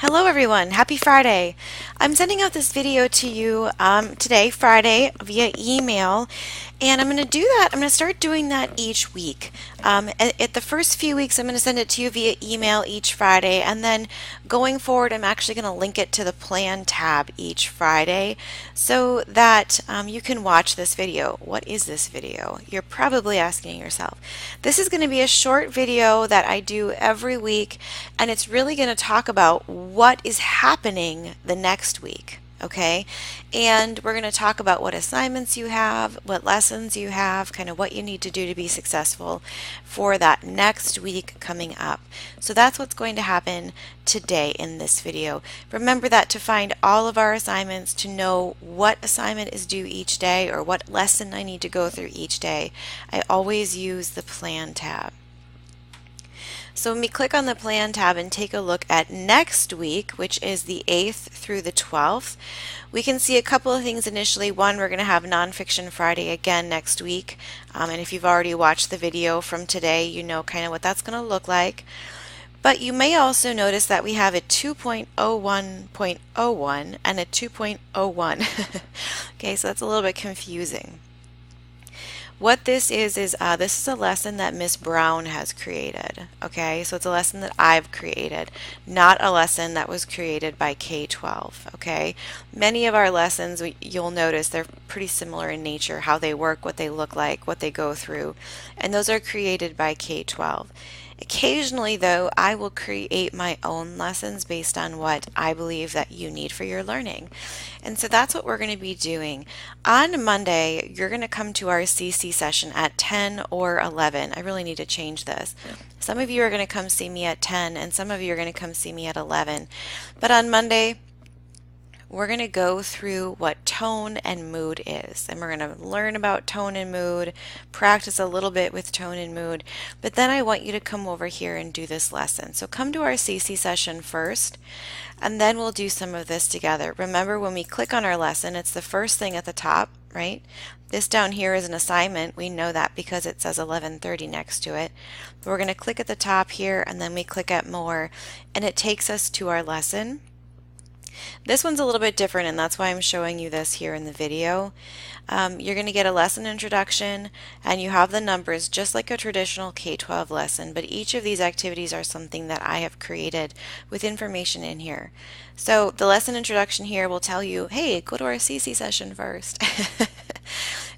Hello everyone, happy Friday. I'm sending out this video to you today, Friday, via email, and I'm going to do that. I'm going to start doing that each week. At the first few weeks, I'm going to send it to you via email each Friday, and then going forward, I'm actually going to link it to the plan tab each Friday so that you can watch this video. What is this video? You're probably asking yourself. This is going to be a short video that I do every week, and it's really going to talk about what is happening the next week. Okay, and we're going to talk about what assignments you have, what lessons you have, kind of what you need to do to be successful for that next week coming up. So that's what's going to happen today in this video. Remember that to find all of our assignments, to know what assignment is due each day or what lesson I need to go through each day, I always use the Plan tab. So when we click on the Plan tab and take a look at next week, which is the 8th through the 12th, we can see a couple of things initially. One, we're going to have Nonfiction Friday again next week. And if you've already watched the video from today, you know kind of what that's going to look like. But you may also notice that we have a 2.01.01 and a 2.01. Okay, so that's a little bit confusing. What this is this is a lesson that Miss Brown has created. Okay, so it's a lesson that I've created, not a lesson that was created by K-12. Okay, many of our lessons, you'll notice they're pretty similar in nature, how they work, what they look like, what they go through, and those are created by K-12. Occasionally, though, I will create my own lessons based on what I believe that you need for your learning. And so that's what we're going to be doing. On Monday, you're going to come to our CC session at 10 or 11. I really need to change this. Some of you are going to come see me at 10 and some of you are going to come see me at 11. But on Monday, we're going to go through what tone and mood is, and we're going to learn about tone and mood, practice a little bit with tone and mood, but then I want you to come over here and do this lesson. So come to our CC session first, and then we'll do some of this together. Remember, when we click on our lesson, it's the first thing at the top, right? This down here is an assignment. We know that because it says 11:30 next to it. We're going to click at the top here, and then we click at more, and it takes us to our lesson. This one's a little bit different, and that's why I'm showing you this here in the video. You're going to get a lesson introduction, and you have the numbers just like a traditional K-12 lesson, but each of these activities are something that I have created with information in here. So the lesson introduction here will tell you, hey, go to our CC session first.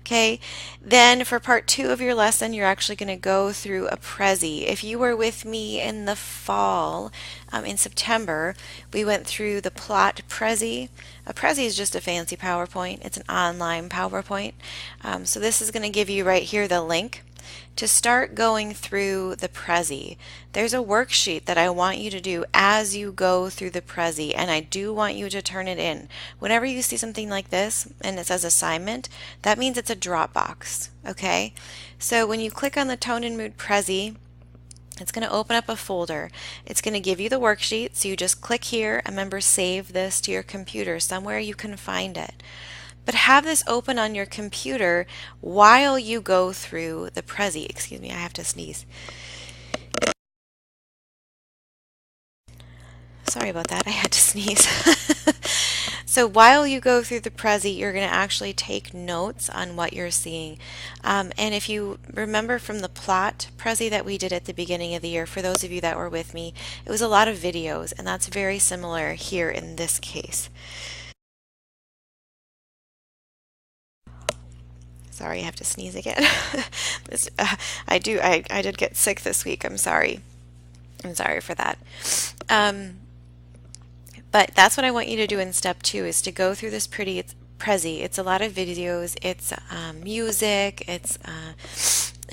Okay, then for part 2 of your lesson, you're actually going to go through a Prezi. If you were with me in the fall, in September, we went through the plot Prezi. A Prezi is just a fancy PowerPoint. It's an online PowerPoint. So this is going to give you right here the link to start going through the Prezi. There's a worksheet that I want you to do as you go through the Prezi, and I do want you to turn it in. Whenever you see something like this and it says assignment, that means it's a Dropbox, okay? So when you click on the Tone and Mood Prezi, it's going to open up a folder. It's going to give you the worksheet, so you just click here and remember, save this to your computer somewhere you can find it. But have this open on your computer while you go through the Prezi. Excuse me, I have to sneeze. Sorry about that, I had to sneeze. So while you go through the Prezi, you're going to actually take notes on what you're seeing. And if you remember from the plot Prezi that we did at the beginning of the year, for those of you that were with me, it was a lot of videos, and that's very similar here in this case. Sorry, I have to sneeze again. I did get sick this week. I'm sorry. I'm sorry for that. But that's what I want you to do in step 2, is to go through this pretty Prezi. It's a lot of videos. It's music. It's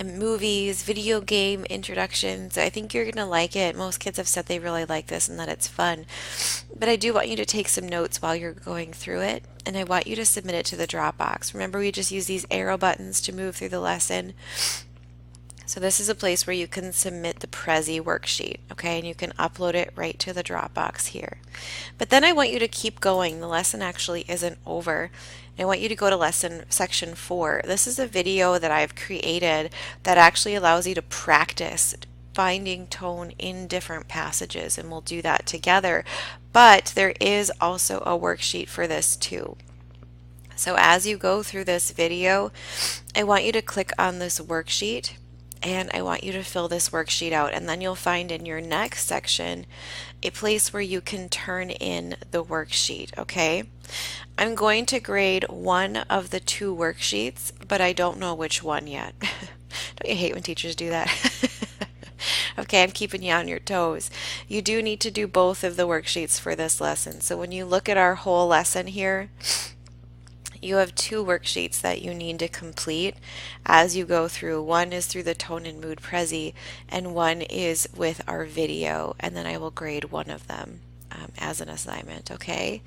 movies, video game introductions. I think you're going to like it. Most kids have said they really like this and that it's fun. But I do want you to take some notes while you're going through it, and I want you to submit it to the Dropbox. Remember, we just use these arrow buttons to move through the lesson. So this is a place where you can submit the Prezi worksheet, okay, and you can upload it right to the Dropbox here. But then I want you to keep going. The lesson actually isn't over. I want you to go to section 4. This is a video that I've created that actually allows you to practice finding tone in different passages, and we'll do that together. But there is also a worksheet for this too. So as you go through this video, I want you to click on this worksheet and I want you to fill this worksheet out, and then you'll find in your next section a place where you can turn in the worksheet, okay? I'm going to grade one of the two worksheets, but I don't know which one yet. Don't you hate when teachers do that? Okay, I'm keeping you on your toes. You do need to do both of the worksheets for this lesson. So when you look at our whole lesson here, you have two worksheets that you need to complete as you go through. One is through the Tone and Mood Prezi, and one is with our video, and then I will grade one of them as an assignment, okay?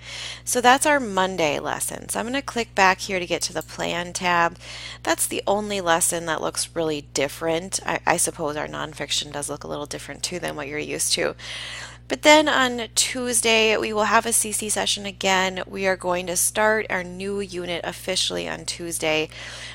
So that's our Monday lesson. So I'm going to click back here to get to the Plan tab. That's the only lesson that looks really different. I suppose our nonfiction does look a little different too than what you're used to. But then on Tuesday, we will have a CC session again. We are going to start our new unit officially on Tuesday.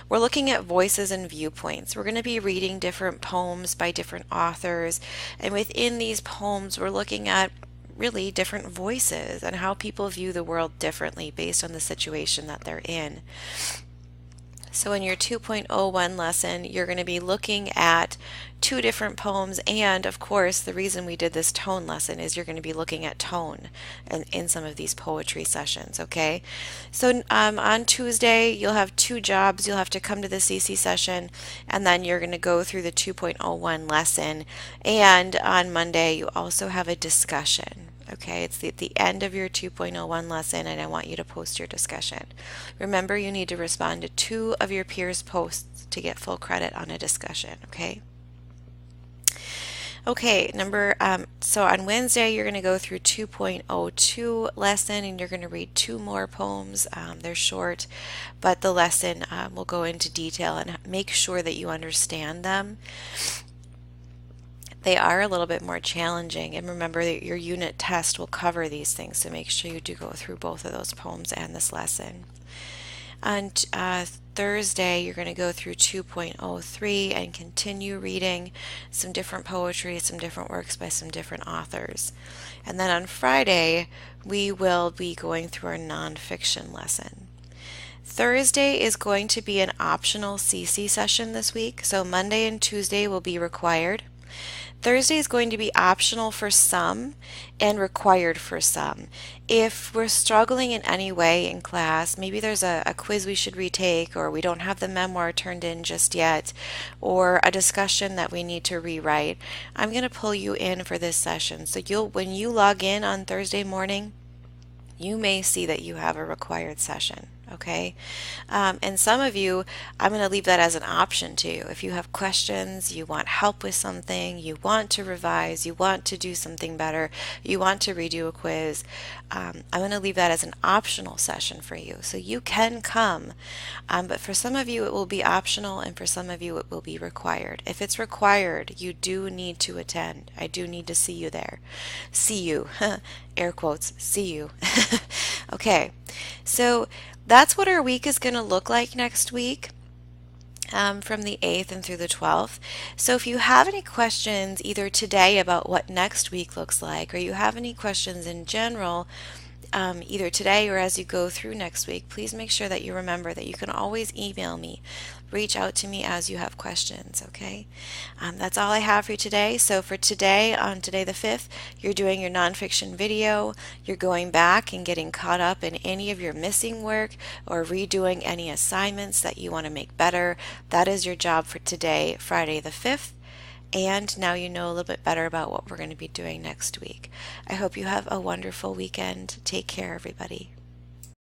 We're looking at voices and viewpoints. We're going to be reading different poems by different authors. And within these poems, we're looking at really different voices and how people view the world differently based on the situation that they're in. So in your 2.01 lesson, you're going to be looking at two different poems, and of course the reason we did this tone lesson is you're going to be looking at tone in some of these poetry sessions, okay? So on Tuesday you'll have two jobs. You'll have to come to the CC session, and then you're going to go through the 2.01 lesson, and on Monday you also have a discussion. Okay, it's at the end of your 2.01 lesson, and I want you to post your discussion. Remember, you need to respond to 2 of your peers' posts to get full credit on a discussion, okay? Okay, so on Wednesday, you're going to go through 2.02 lesson, and you're going to read 2 more poems. They're short, but the lesson will go into detail and make sure that you understand them. They are a little bit more challenging, and remember that your unit test will cover these things, so make sure you do go through both of those poems and this lesson. On Thursday, you're going to go through 2.03 and continue reading some different poetry, some different works by some different authors. And then on Friday, we will be going through our nonfiction lesson. Thursday is going to be an optional CC session this week, so Monday and Tuesday will be required. Thursday is going to be optional for some and required for some. If we're struggling in any way in class, maybe there's a quiz we should retake, or we don't have the memoir turned in just yet, or a discussion that we need to rewrite, I'm going to pull you in for this session. So when you log in on Thursday morning, you may see that you have a required session. Okay, and some of you, I'm going to leave that as an option to you. If you have questions, you want help with something, you want to revise, you want to do something better, you want to redo a quiz, I'm going to leave that as an optional session for you. So you can come, but for some of you it will be optional, and for some of you it will be required. If it's required, you do need to attend. I do need to see you there. See you, air quotes, see you. Okay, so that's what our week is going to look like next week, from the 8th and through the 12th. So if you have any questions either today about what next week looks like, or you have any questions in general, either today or as you go through next week, please make sure that you remember that you can always email me. Reach out to me as you have questions, okay? That's all I have for you today. So for today, on today the 5th, you're doing your nonfiction video. You're going back and getting caught up in any of your missing work or redoing any assignments that you want to make better. That is your job for today, Friday the 5th. And now you know a little bit better about what we're going to be doing next week. I hope you have a wonderful weekend. Take care, everybody.